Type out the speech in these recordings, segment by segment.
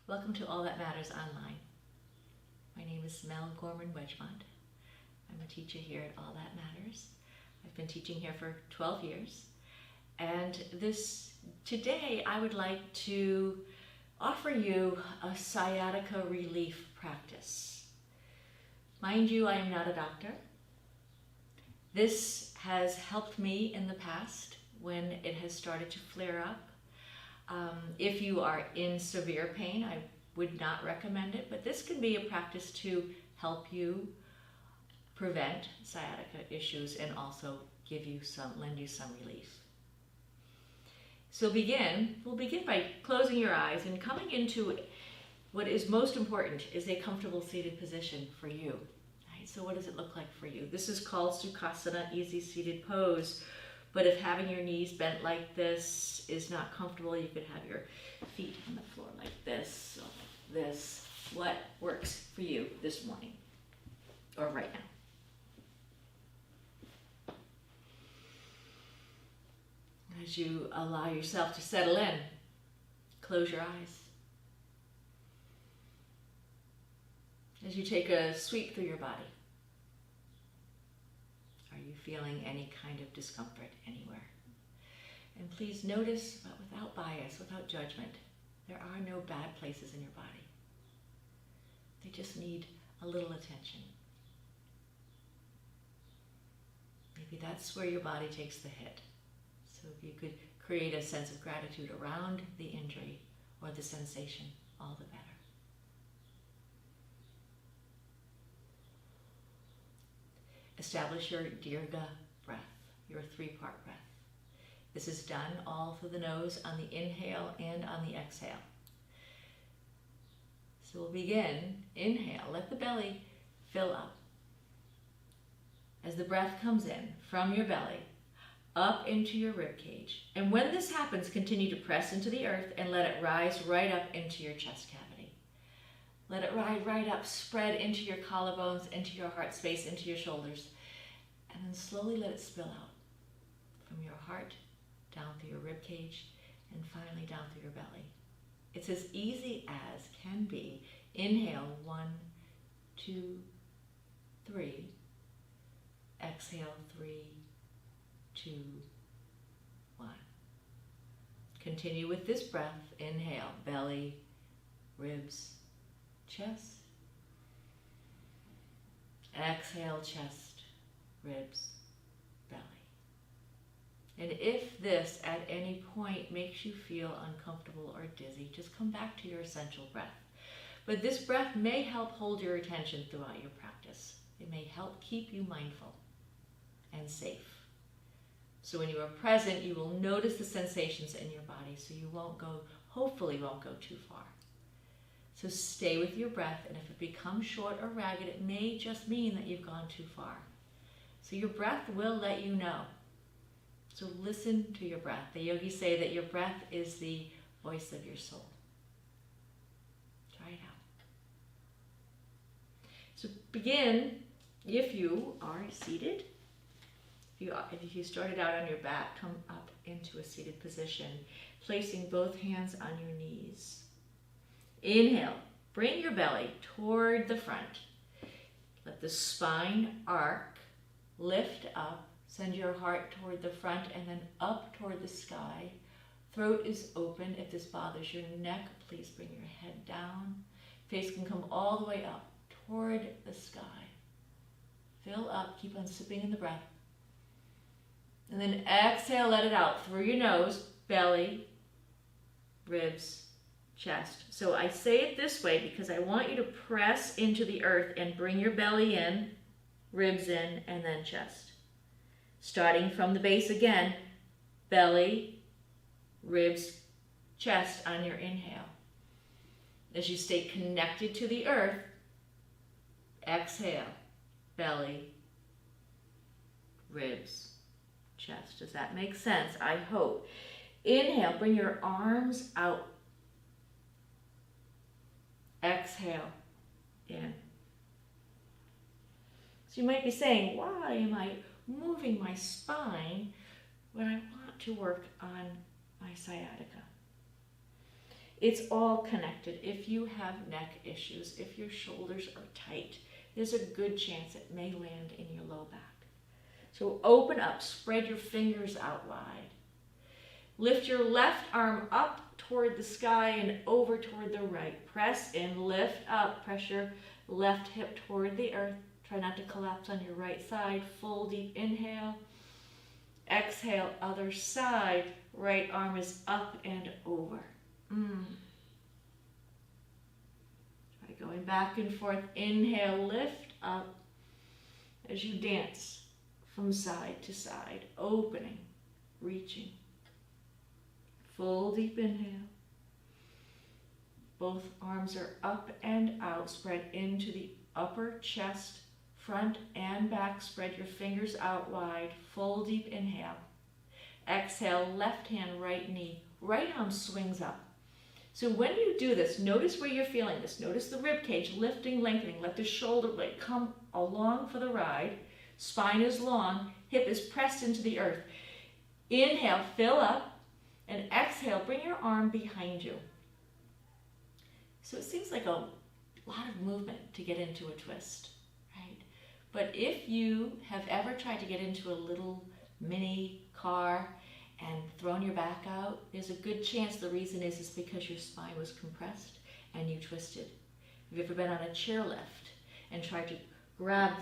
Welcome to All That Matters Online. My name is Gorman, Wegimont. I'm a teacher here at All That Matters. I've been teaching here for 12 years. And today I would like to offer you a sciatica relief practice. Mind you, I am not a doctor. This has helped me in the past when it has started to flare up. If you are in severe pain, I would not recommend it, but this can be a practice to help you prevent sciatica issues and also lend you some relief. So we'll begin by closing your eyes and coming into what is most important is a comfortable seated position for you. Right? So what does it look like for you? This is called Sukhasana, easy seated pose. But if having your knees bent like this is not comfortable, you could have your feet on the floor like this, or like this. What works for you this morning or right now? As you allow yourself to settle in, close your eyes. As you take a sweep through your body, are you feeling any kind of discomfort anywhere? And please notice, but without bias, without judgment, there are no bad places in your body. They just need a little attention. Maybe that's where your body takes the hit. So if you could create a sense of gratitude around the injury or the sensation, all the better. Establish your Dirga breath, your three-part breath. This is done all through the nose on the inhale and on the exhale. So we'll begin. Inhale, let the belly fill up. As the breath comes in from your belly, up into your rib cage. And when this happens, continue to press into the earth and let it rise right up into your chest cavity. Let it ride right up, spread into your collarbones, into your heart space, into your shoulders. And then slowly let it spill out from your heart, down through your rib cage, and finally down through your belly. It's as easy as can be. Inhale, 1, 2, 3. Exhale, 3, 2, 1. Continue with this breath. Inhale, belly, ribs, chest. Exhale, chest, ribs, belly. And if this at any point makes you feel uncomfortable or dizzy, just come back to your essential breath. But this breath may help hold your attention throughout your practice. It may help keep you mindful and safe. So when you are present, you will notice the sensations in your body, so you hopefully won't go too far. So stay with your breath, and if it becomes short or ragged, it may just mean that you've gone too far. So your breath will let you know. So listen to your breath. The yogis say that your breath is the voice of your soul. Try it out. So begin, if you are seated. If you started out on your back, come up into a seated position, placing both hands on your knees. Inhale, bring your belly toward the front. Let the spine arc, lift up, send your heart toward the front and then up toward the sky. Throat is open. If this bothers your neck, please bring your head down. Face can come all the way up toward the sky. Fill up, keep on sipping in the breath. And then exhale, let it out through your nose, belly, ribs, chest. So I say it this way because I want you to press into the earth and bring your belly in, ribs in, and then chest. Starting from the base again, belly, ribs, chest on your inhale. As you stay connected to the earth, exhale, belly, ribs, chest. Does that make sense? I hope. Inhale, bring your arms out. Exhale, in. So you might be saying, why am I moving my spine when I want to work on my sciatica? It's all connected. If you have neck issues, if your shoulders are tight, there's a good chance it may land in your low back. So open up, spread your fingers out wide. Lift your left arm up toward the sky and over toward the right. Press in, lift up, press your left hip toward the earth. Try not to collapse on your right side. Full deep inhale. Exhale, other side. Right arm is up and over. Try going back and forth. Inhale, lift up as you dance from side to side, opening, reaching. Full deep inhale. Both arms are up and out, spread into the upper chest, front and back. Spread your fingers out wide. Full deep inhale. Exhale, left hand, right knee. Right arm swings up. So when you do this, notice where you're feeling this. Notice the rib cage lifting, lengthening. Let the shoulder blade come along for the ride. Spine is long. Hip is pressed into the earth. Inhale, fill up. And exhale, bring your arm behind you. So it seems like a lot of movement to get into a twist, right? But if you have ever tried to get into a little mini car and thrown your back out, there's a good chance the reason is because your spine was compressed and you twisted. Have you ever been on a chairlift and tried to grab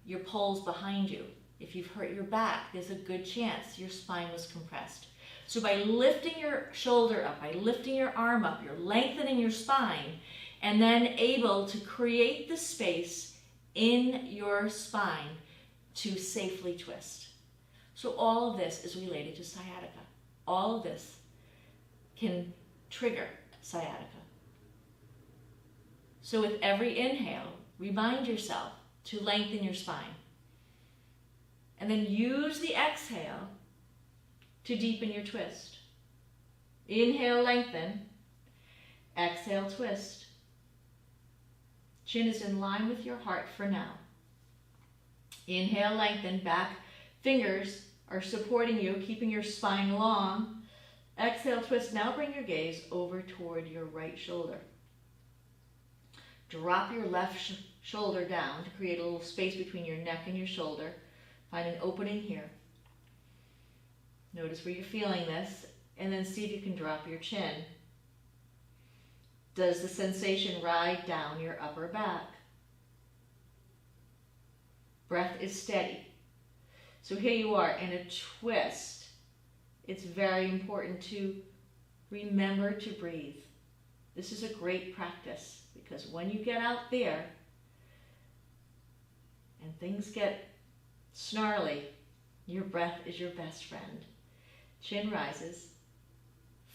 your poles behind you? If you've hurt your back, there's a good chance your spine was compressed. So by lifting your shoulder up, by lifting your arm up, you're lengthening your spine and then able to create the space in your spine to safely twist. So all of this is related to sciatica. All of this can trigger sciatica. So with every inhale, remind yourself to lengthen your spine. And then use the exhale to deepen your twist. Inhale, lengthen. Exhale, twist. Chin is in line with your heart for now. Inhale, lengthen. Back fingers are supporting you, keeping your spine long. Exhale, twist. Now bring your gaze over toward your right shoulder. Drop your left shoulder down to create a little space between your neck and your shoulder. Find an opening here. Notice where you're feeling this, and then see if you can drop your chin. Does the sensation ride down your upper back? Breath is steady. So here you are in a twist. It's very important to remember to breathe. This is a great practice because when you get out there and things get snarly, your breath is your best friend. Chin rises.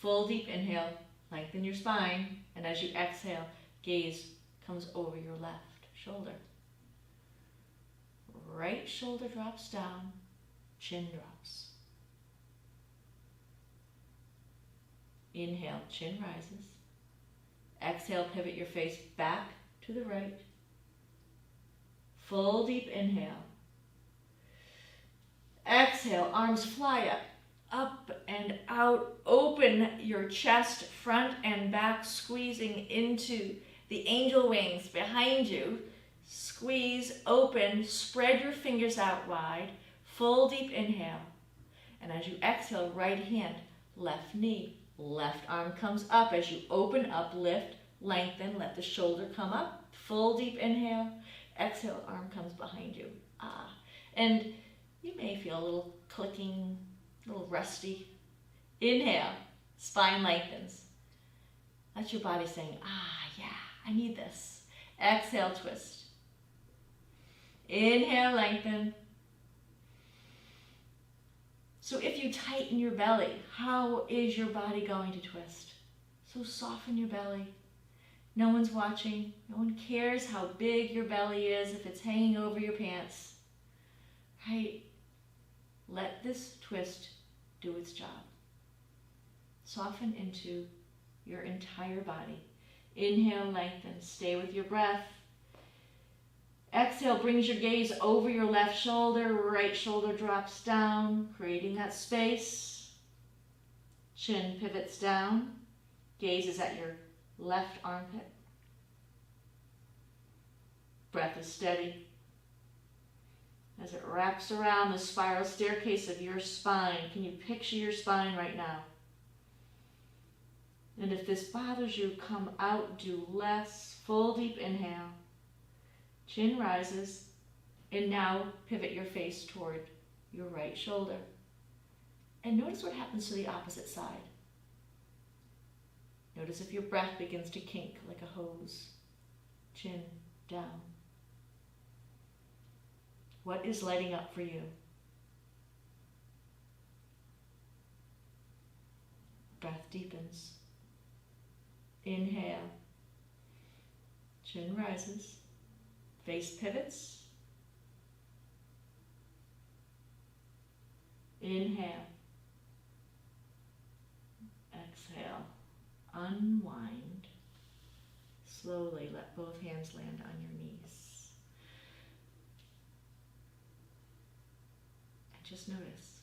Full deep inhale, lengthen your spine, and as you exhale, gaze comes over your left shoulder. Right shoulder drops down, chin drops. Inhale, chin rises. Exhale, pivot your face back to the right. Full deep inhale. Exhale, arms fly up and out. Open your chest, front and back, squeezing into the angel wings behind you. Squeeze, open, spread your fingers out wide. Full deep inhale. And as you exhale, right hand, left knee. Left arm comes up. As you open up, lift, lengthen, let the shoulder come up. Full deep inhale. Exhale, arm comes behind you. And you may feel a little clicking, a little rusty. Inhale, spine lengthens. That's your body saying, yeah, I need this. Exhale, twist. Inhale, lengthen. So if you tighten your belly, how is your body going to twist? So soften your belly. No one's watching. No one cares how big your belly is, if it's hanging over your pants. Right? Let this twist do its job. Soften into your entire body. Inhale, lengthen. Stay with your breath. Exhale brings your gaze over your left shoulder. Right shoulder drops down, creating that space. Chin pivots down. Gaze is at your left armpit. Breath is steady as it wraps around the spiral staircase of your spine. Can you picture your spine right now? And if this bothers you, come out, do less. Full deep inhale. Chin rises. And now pivot your face toward your right shoulder. And notice what happens to the opposite side. Notice if your breath begins to kink like a hose. Chin down. What is lighting up for you? Breath deepens. Inhale. Chin rises. Face pivots. Inhale. Exhale. Unwind. Slowly let both hands land on your knees. And just notice,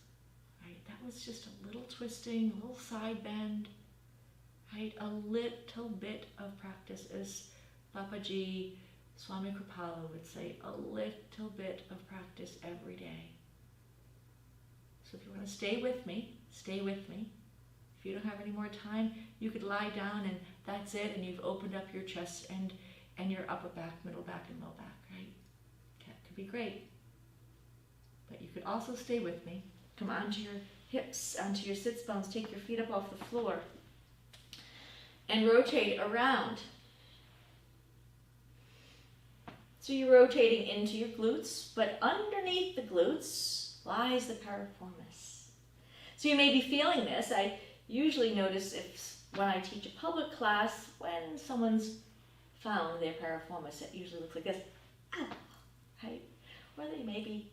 right? That was just a little twisting, a little side bend, right? A little bit of practice, as Papaji Swami Kripala would say, a little bit of practice every day. So if you want to stay with me, stay with me. If you don't have any more time, you could lie down and that's it, and you've opened up your chest and your upper back, middle back, and low back, right? That could be great. But you could also stay with me. Come onto your hips, onto your sits bones, take your feet up off the floor, and rotate around. So you're rotating into your glutes, but underneath the glutes lies the piriformis. So you may be feeling this. I usually notice when I teach a public class, when someone's found their piriformis, it usually looks like this, right? Or they may be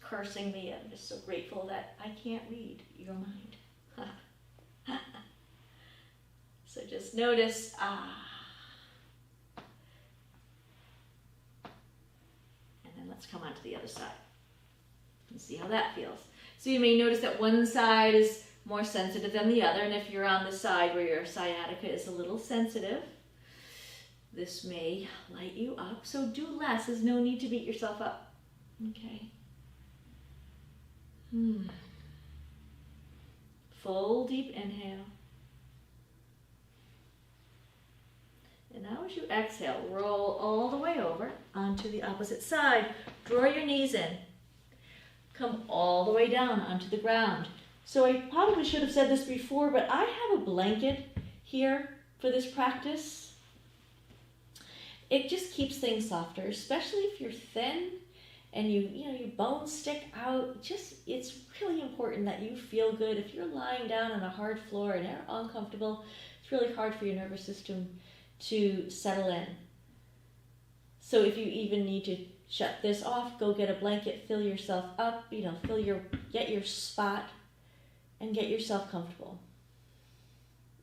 cursing me. I'm just so grateful that I can't read your mind. So just notice, and then let's come on to the other side and see how that feels. So you may notice that one side is more sensitive than the other, and if you're on the side where your sciatica is a little sensitive, this may light you up. So do less. There's no need to beat yourself up. Okay. Full deep inhale. And now as you exhale, roll all the way over onto the opposite side. Draw your knees in. Come all the way down onto the ground. So I probably should have said this before, but I have a blanket here for this practice. It just keeps things softer, especially if you're thin and your bones stick out. It's really important that you feel good. If you're lying down on a hard floor and you're uncomfortable, it's really hard for your nervous system to settle in. So if you even need to shut this off, go get a blanket, fill yourself up, get your spot and get yourself comfortable.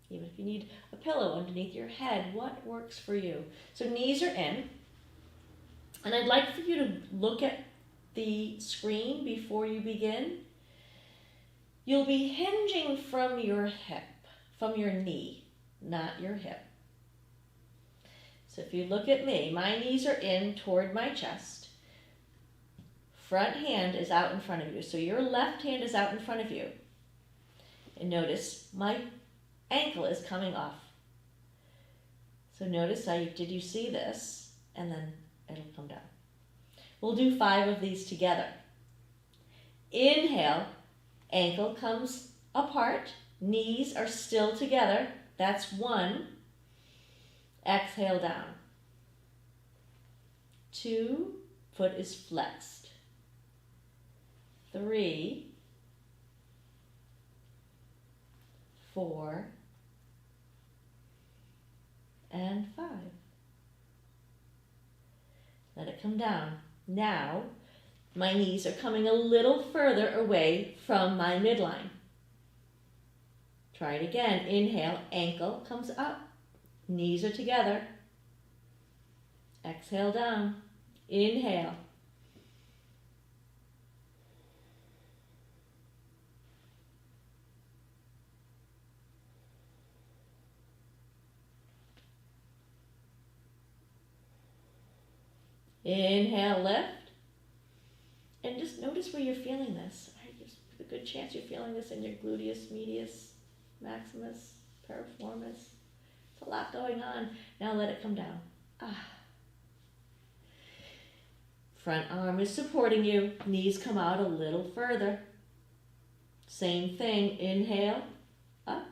Even if you need a pillow underneath your head, what works for you? So knees are in. And I'd like for you to look at the screen before you begin. You'll be hinging from your hip, from your knee, not your hip. So if you look at me, my knees are in toward my chest. Front hand is out in front of you. So your left hand is out in front of you. And notice my ankle is coming off. So notice did you see this? And then it'll come down. We'll do 5 of these together. Inhale, ankle comes apart, knees are still together. That's 1. Exhale down. 2, foot is flexed. 3, 4, and 5. Let it come down. Now, my knees are coming a little further away from my midline. Try it again. Inhale, ankle comes up. Knees are together. Exhale down. Inhale. Inhale, lift. And just notice where you're feeling this. There's a good chance you're feeling this in your gluteus medius, maximus, piriformis. It's a lot going on. Now let it come down. Front arm is supporting you. Knees come out a little further. Same thing. Inhale, up.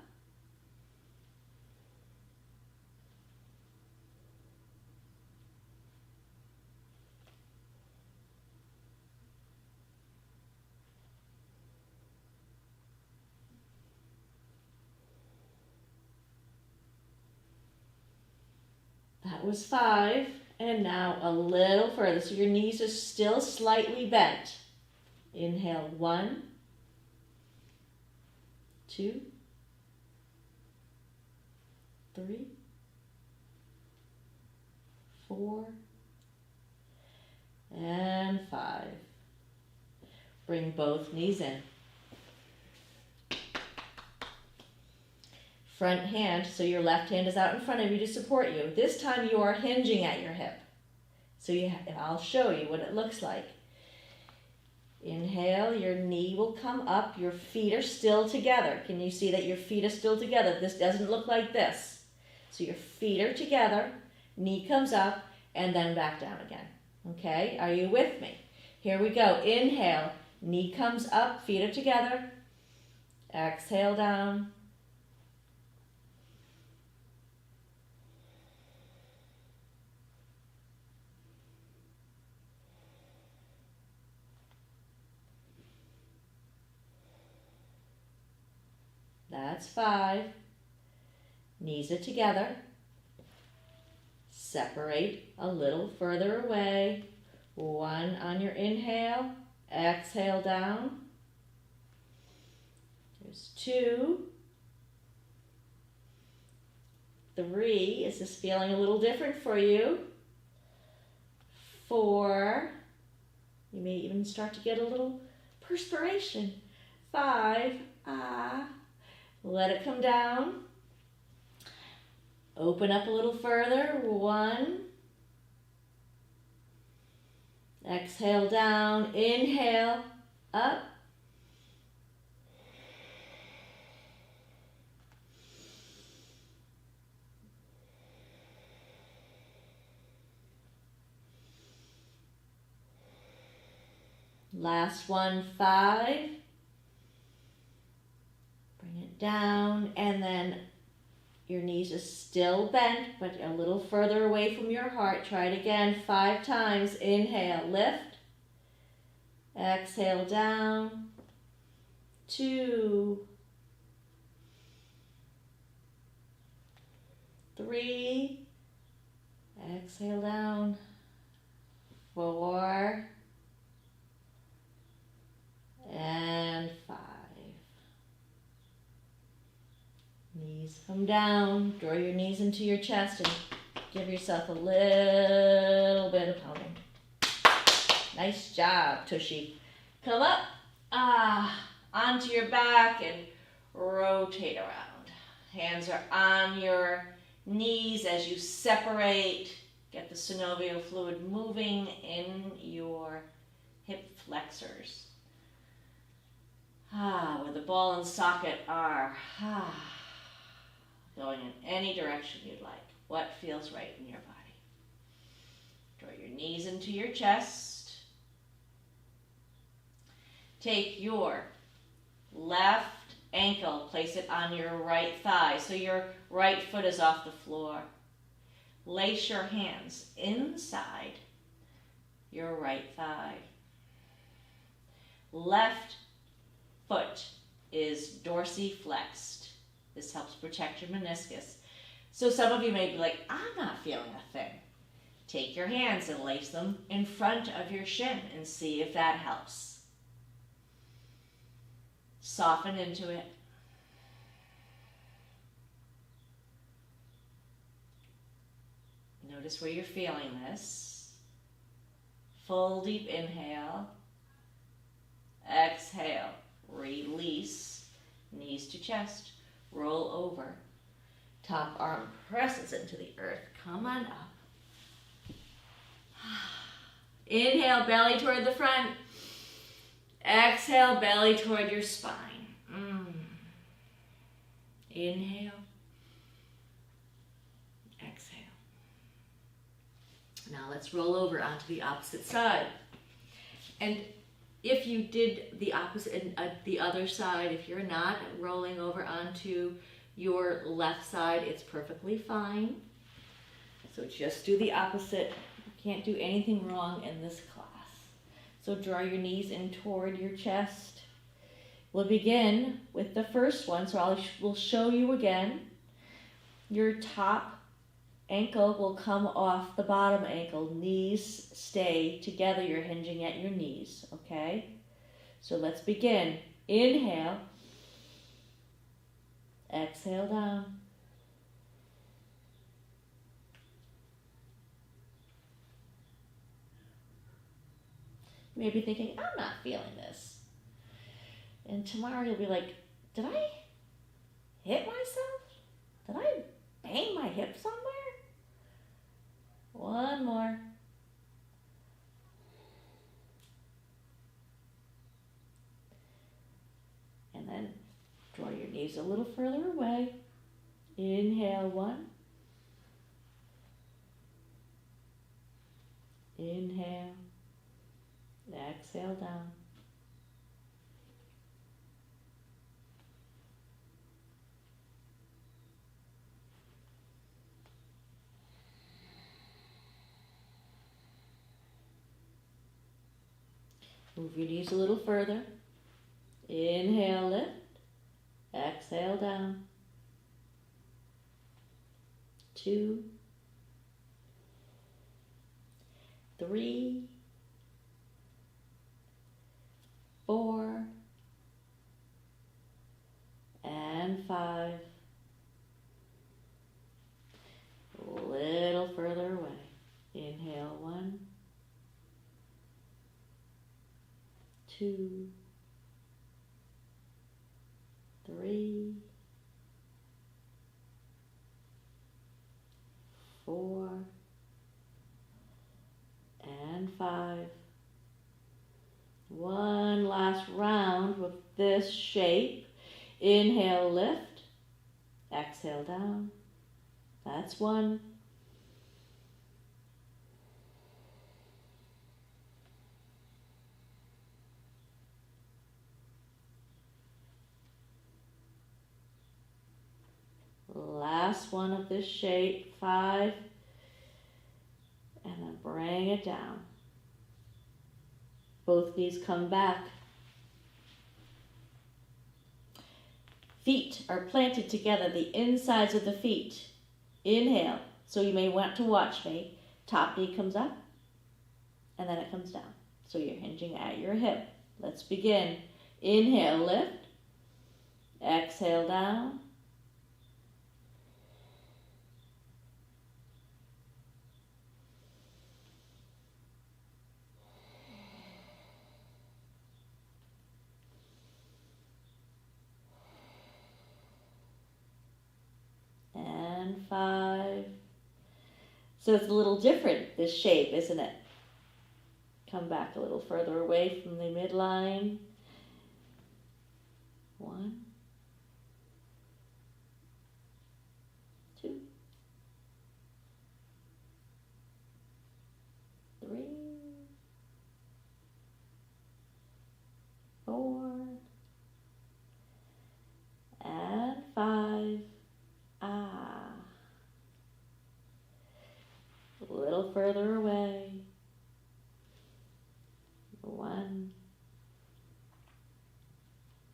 That was 5. And now a little further. So your knees are still slightly bent. Inhale, 1, 2, 3, 4, and 5. Bring both knees in. Front hand, so your left hand is out in front of you to support you. This time you are hinging at your hip. So I'll show you what it looks like. Inhale, your knee will come up. Your feet are still together. Can you see that your feet are still together? This doesn't look like this. So your feet are together, knee comes up, and then back down again. Okay, are you with me? Here we go. Inhale, knee comes up, feet are together. Exhale down. That's 5. Knees are together. Separate a little further away. 1 on your inhale. Exhale down. There's 2. 3. Is this feeling a little different for you? 4. You may even start to get a little perspiration. 5. Let it come down. Open up a little further. 1. Exhale down. Inhale. Up. Last one, 5. Bring it down, and then your knees are still bent, but a little further away from your heart. Try it again 5 times. Inhale, lift. Exhale down. 2, 3. Exhale down. 4. And 5. Knees come down. Draw your knees into your chest and give yourself a little bit of pounding. Nice job, Tushy. Come up onto your back and rotate around. Hands are on your knees as you separate. Get the synovial fluid moving in your hip flexors. Where the ball and socket are. Going in any direction you'd like. What feels right in your body. Draw your knees into your chest. Take your left ankle, place it on your right thigh so your right foot is off the floor. Lace your hands inside your right thigh. Left foot is dorsiflexed. This helps protect your meniscus. So some of you may be like, I'm not feeling a thing. Take your hands and lace them in front of your shin and see if that helps. Soften into it. Notice where you're feeling this. Full deep inhale. Exhale. Release. Knees to chest. Roll over. Top arm presses into the earth. Come on up. Inhale, belly toward the front. Exhale, belly toward your spine. Inhale. Exhale. Now let's roll over onto the opposite side. And if you did the opposite, the other side, if you're not rolling over onto your left side, it's perfectly fine. So just do the opposite. You can't do anything wrong in this class. So draw your knees in toward your chest. We'll begin with the first one. So we'll show you again. Your top ankle will come off the bottom ankle. Knees stay together. You're hinging at your knees, okay? So let's begin. Inhale. Exhale down. You may be thinking, I'm not feeling this. And tomorrow you'll be like, did I hit myself? Did I bang my hip somewhere? One more. And then draw your knees a little further away. Inhale, one. Inhale. Exhale down. Move your knees a little further. Inhale, lift. Exhale down. 2, 3, 4, and 5. A little further away. Inhale, 1, 2, 3, 4, and 5. One last round with this shape. Inhale, lift. Exhale, down. That's 1. Last one of this shape, 5. And then bring it down. Both knees come back. Feet are planted together, the insides of the feet. Inhale. So you may want to watch me. Top knee comes up, and then it comes down. So you're hinging at your hip. Let's begin. Inhale, lift. Exhale, down. And 5. So it's a little different, this shape, isn't it? Come back a little further away from the midline. 1, 2, 3, 4, and 5. A little further away. 1.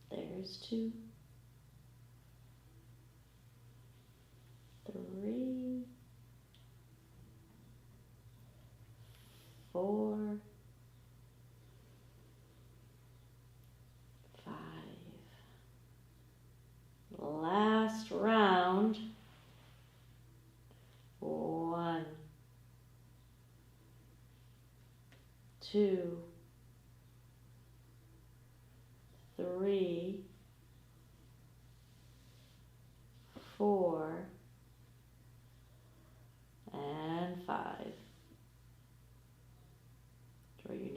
There's 2. 3. 4. 5. Last round. 1, 2, 3, 4, and 5.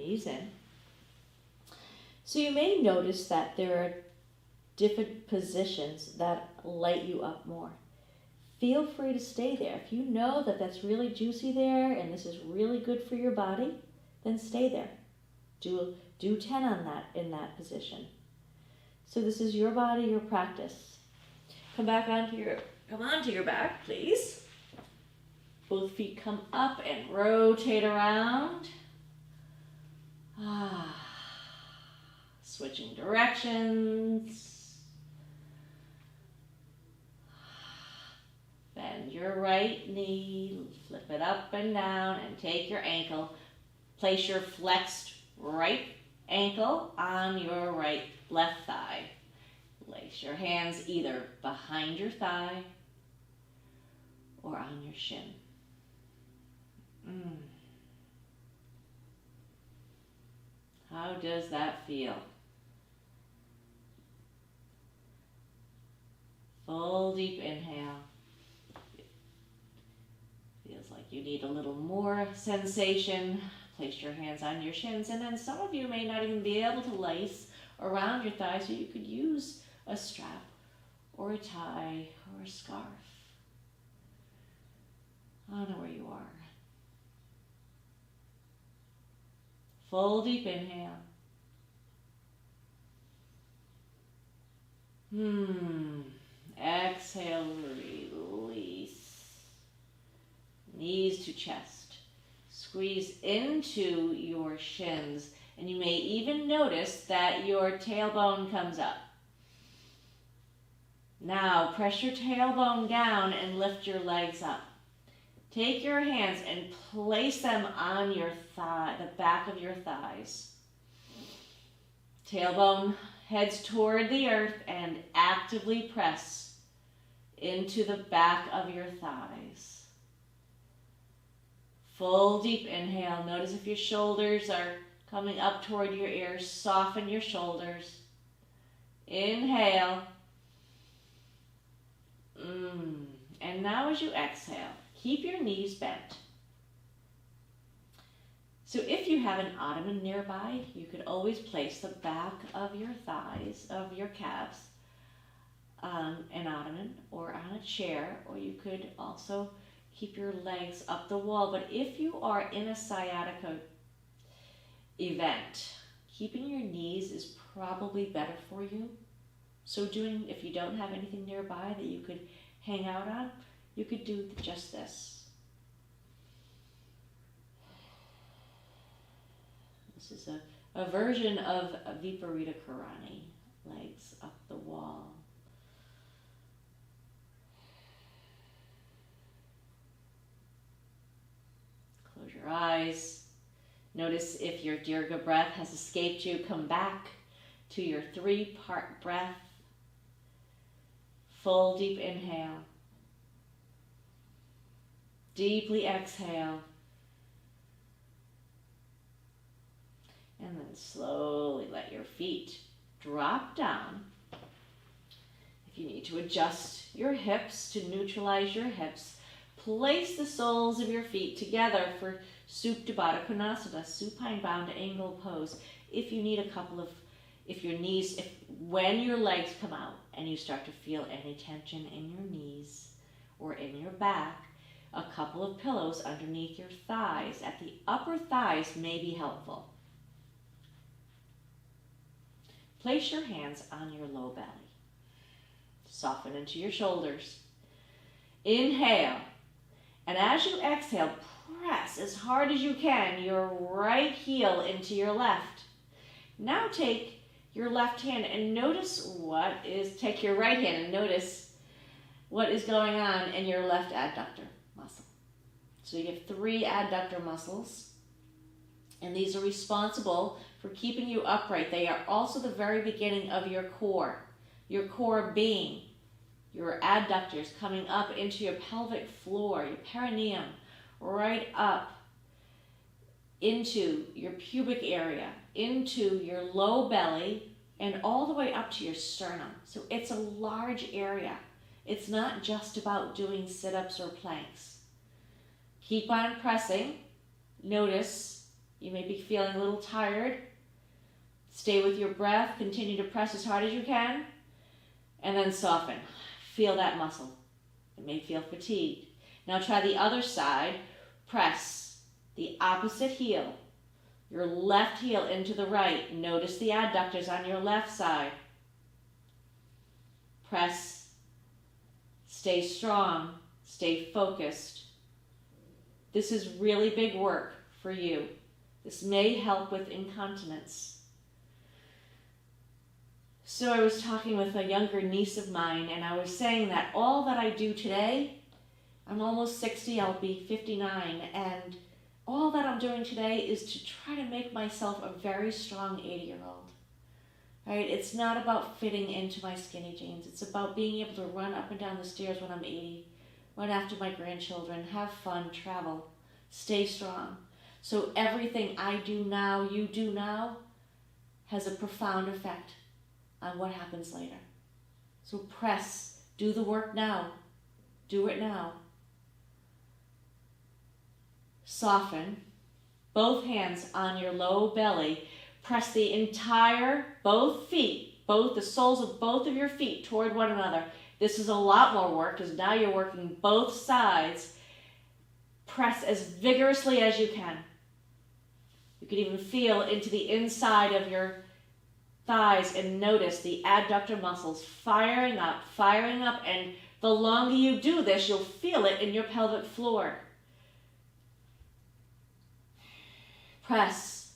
knees in. So you may notice that there are different positions that light you up more. Feel free to stay there. If you know that that's really juicy there and this is really good for your body, then stay there. Do 10 on that in that position. So this is your body, your practice. Come onto your back, please. Both feet come up and rotate around. Switching directions. Bend your right knee, flip it up and down, and take your ankle. Place your flexed right ankle on your left thigh. Place your hands either behind your thigh or on your shin. How does that feel? Full deep inhale. Feels like you need a little more sensation. Place your hands on your shins, and then some of you may not even be able to lace around your thighs, so you could use a strap or a tie or a scarf. Honor where you are. Full deep inhale. Exhale, release. Knees to chest. Squeeze into your shins, and you may even notice that your tailbone comes up. Now, press your tailbone down and lift your legs up. Take your hands and place them on your thigh, the back of your thighs. Tailbone heads toward the earth and actively press into the back of your thighs. Full deep inhale. Notice if your shoulders are coming up toward your ears, soften your shoulders. Inhale. And now as you exhale, keep your knees bent. So if you have an ottoman nearby, you could always place the back of your thighs, of your calves, on an ottoman or on a chair, or you could also keep your legs up the wall. But if you are in a sciatica event, keeping your knees is probably better for you. So if you don't have anything nearby that you could hang out on, you could do just this. This is a version of Viparita Karani, legs up the wall. Close your eyes. Notice if your Dirga breath has escaped you, come back to your 3-part breath. Full deep inhale. Deeply exhale. And then slowly let your feet drop down. If you need to adjust your hips to neutralize your hips, place the soles of your feet together for Supta Baddha Konasana, supine bound angle pose. If you need when your legs come out and you start to feel any tension in your knees or in your back, a couple of pillows underneath your thighs, at the upper thighs, may be helpful. Place your hands on your low belly. Soften into your shoulders. Inhale. And as you exhale, press as hard as you can your right heel into your left. Now take your left hand and take your right hand and notice what is going on in your left adductor muscle. So you have 3 adductor muscles, and these are responsible for keeping you upright. They are also the very beginning of your core being your adductors coming up into your pelvic floor, your perineum, right up into your pubic area, into your low belly, and all the way up to your sternum. So it's a large area. It's not just about doing sit-ups or planks. Keep on pressing. Notice You may be feeling a little tired. Stay with your breath. Continue to press as hard as you can. And then soften. Feel that muscle. It may feel fatigued. Now try the other side. Press the opposite heel. Your left heel into the right. Notice the adductors on your left side. Press. Stay strong. Stay focused. This is really big work for you. This may help with incontinence. So I was talking with a younger niece of mine, and I was saying that all that I do today, I'm almost 60, I'll be 59, and all that I'm doing today is to try to make myself a very strong 80-year-old. Right? It's not about fitting into my skinny jeans. It's about being able to run up and down the stairs when I'm 80, run after my grandchildren, have fun, travel, stay strong. So everything I do now, you do now, has a profound effect on what happens later. So press, do the work now, do it now. Soften, both hands on your low belly, press the entire, both feet, both the soles of both of your feet toward one another. This is a lot more work because now you're working both sides. Press as vigorously as you can. You can even feel into the inside of your thighs and notice the adductor muscles firing up, and the longer you do this, you'll feel it in your pelvic floor. Press.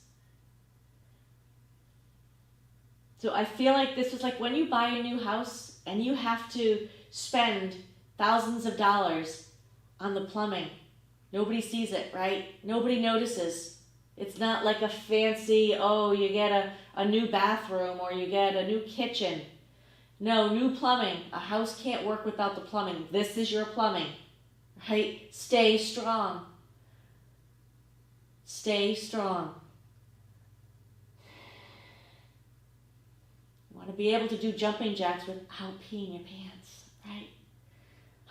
So I feel like this is like when you buy a new house and you have to spend thousands of dollars on the plumbing. Nobody sees it, right? Nobody notices. It's not like a fancy, oh, you get a new bathroom or you get a new kitchen. No, new plumbing. A house can't work without the plumbing. This is your plumbing, right? Stay strong. Stay strong. You want to be able to do jumping jacks without peeing your pants, right?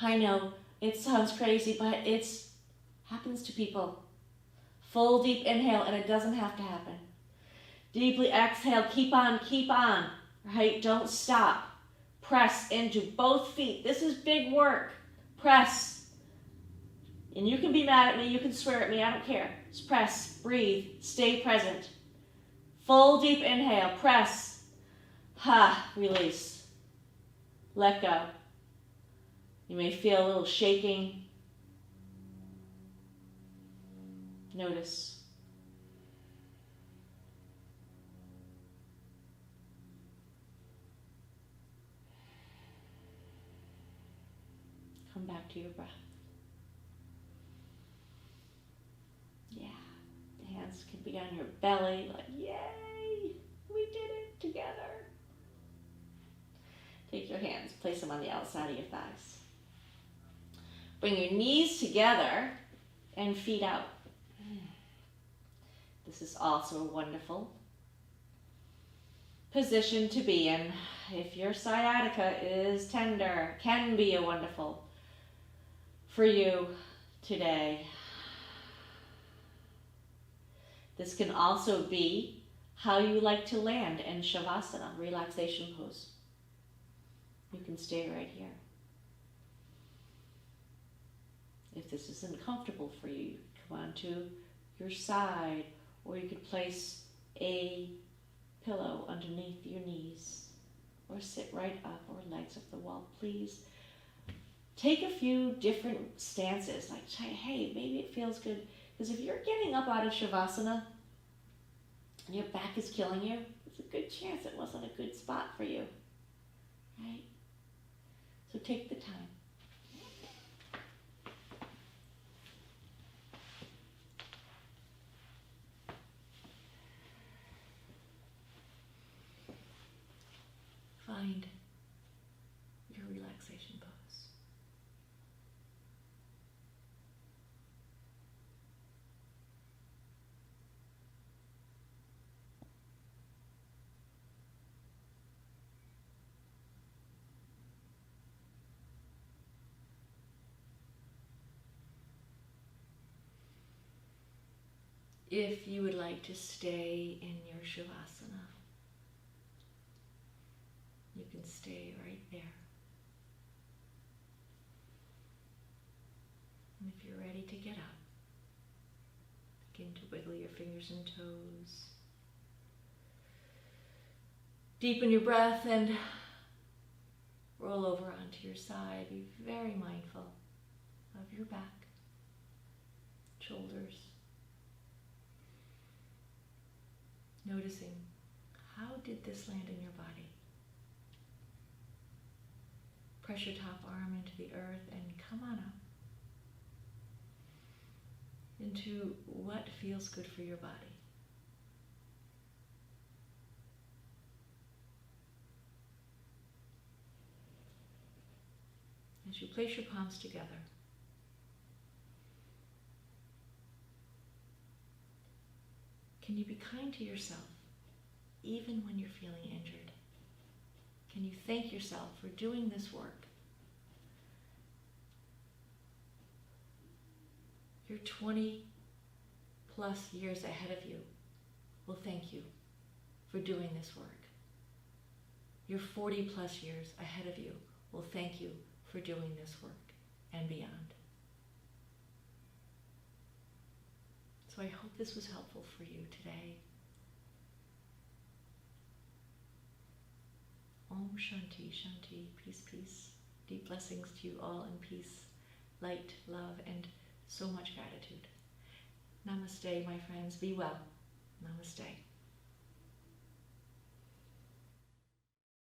I know, it sounds crazy, but it's happens to people. Full deep inhale, and it doesn't have to happen. Deeply exhale, keep on, right? Don't stop. Press into both feet. This is big work. Press. And you can be mad at me, you can swear at me, I don't care. Just press, breathe, stay present. Full deep inhale, press. Release. Let go. You may feel a little shaking. Notice. Come back to your breath. Yeah, the hands can be on your belly, like, yay, we did it together. Take your hands, place them on the outside of your thighs. Bring your knees together and feet out. This is also a wonderful position to be in. If your sciatica is tender, can be a wonderful for you today. This can also be how you like to land in Shavasana, relaxation pose. You can stay right here. If this isn't comfortable for you, come on to your side, or you could place a pillow underneath your knees, or sit right up, or legs up the wall. Please take a few different stances, like, hey, maybe it feels good. Because if you're getting up out of Shavasana and your back is killing you, there's a good chance it wasn't a good spot for you, right? So take the time. Find your relaxation pose. If you would like to stay in your Shavasana, you can stay right there. And if you're ready to get up, begin to wiggle your fingers and toes. Deepen your breath and roll over onto your side. Be very mindful of your back, shoulders. Noticing, how did this land in your body? Press your top arm into the earth and come on up into what feels good for your body. As you place your palms together, can you be kind to yourself even when you're feeling injured? Can you thank yourself for doing this work? Your 20 plus years ahead of you will thank you for doing this work. Your 40 plus years ahead of you will thank you for doing this work and beyond. So I hope this was helpful for you today. Om Shanti Shanti, peace, peace. Deep blessings to you all in peace, light, love, and so much gratitude. Namaste, my friends. Be well. Namaste.